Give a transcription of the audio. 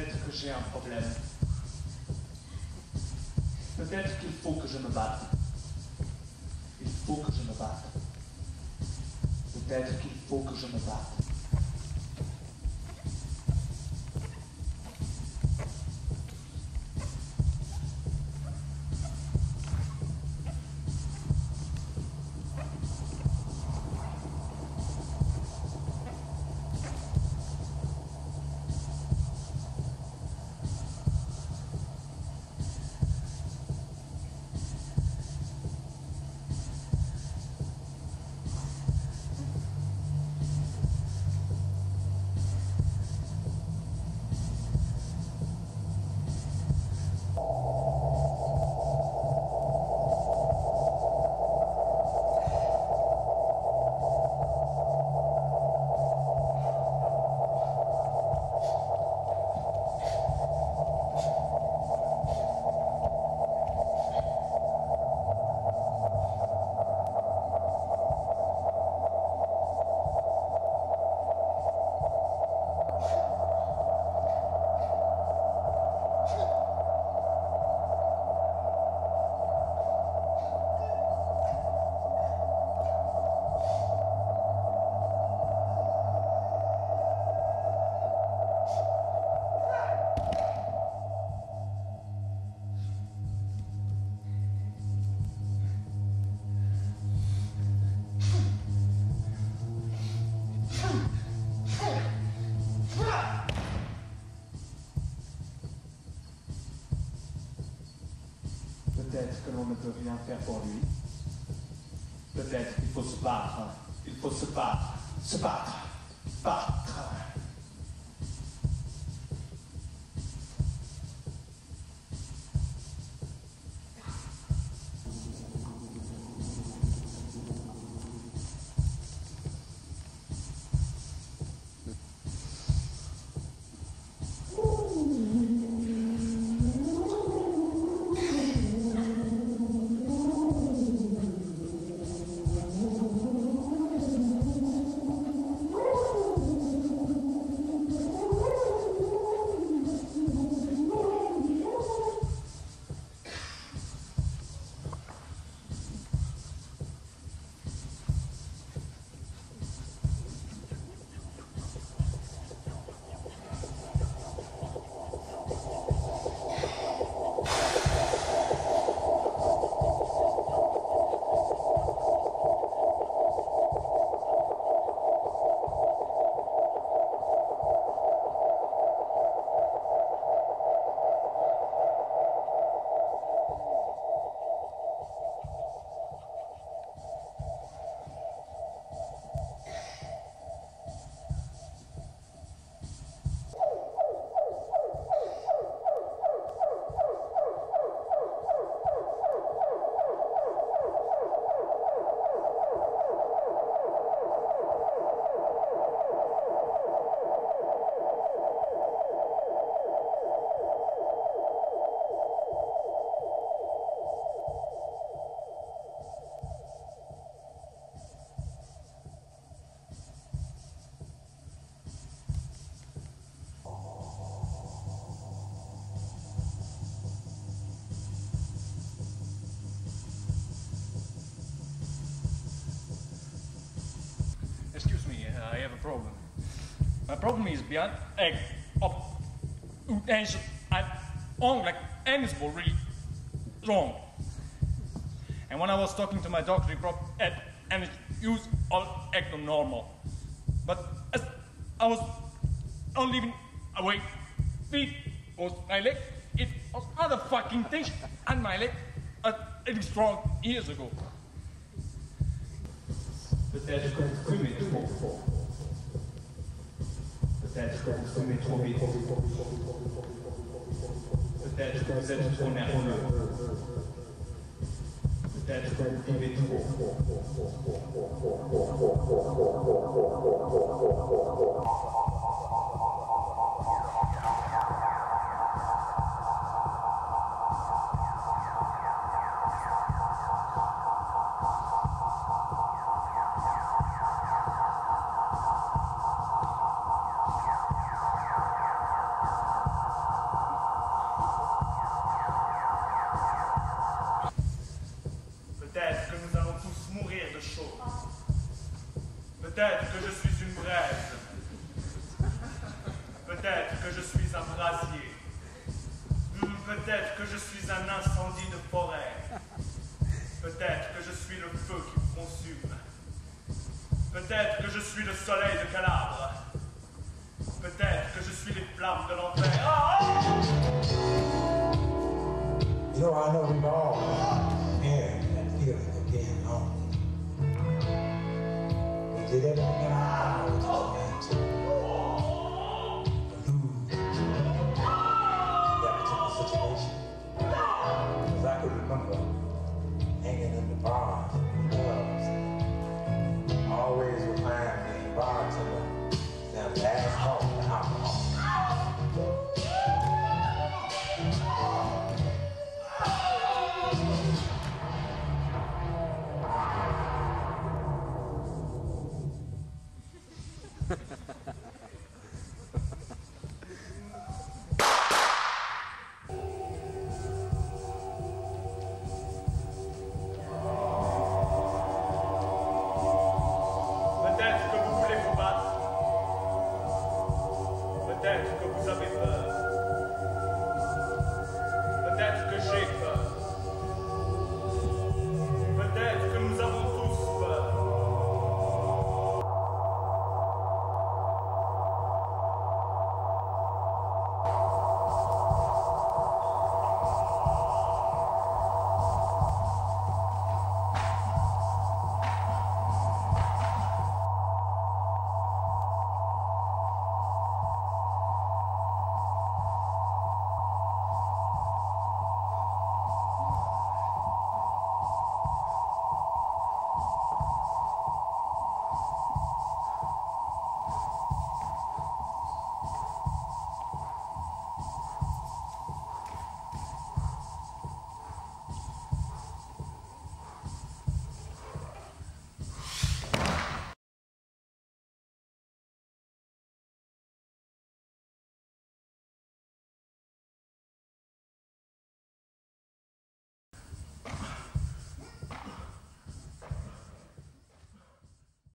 Peut-être que j'ai un problème. Peut-être qu'il faut que je me batte. Il faut que je me batte. Peut-être qu'il faut que je me batte. Peut-être que l'on ne peut rien faire pour lui. Peut-être qu'il faut se battre. Il faut se battre. Se battre. Battre. Excuse me, I have a problem. My problem is beyond utensil and on like invisible really wrong. And when I was talking to my doctor, he and it used all act normal. But as I was on living away, feet was my leg, it was other fucking things, and my leg it was strong years ago. Peut-être que vous fumez trop. Peut-être que vous fumez trop vite. Peut-être que vous êtes trop nerveux. Peut-être que vous vivez trop. brasier. Peut-être que je suis un incendie de forêt. Peut-être que je suis le feu qui vous consume. Peut-être que je suis le soleil de Calabre. Peut-être que je suis les flammes de l'enfer. You know, I know we've all had that feeling of being lonely. We did everything in our power to lose that particular situation. Because I could remember hanging in the bars and the clubs. Always would find the bartender that last call for alcohol. Peut-être que vous voulez vous battre. Peut-être que vous avez peur.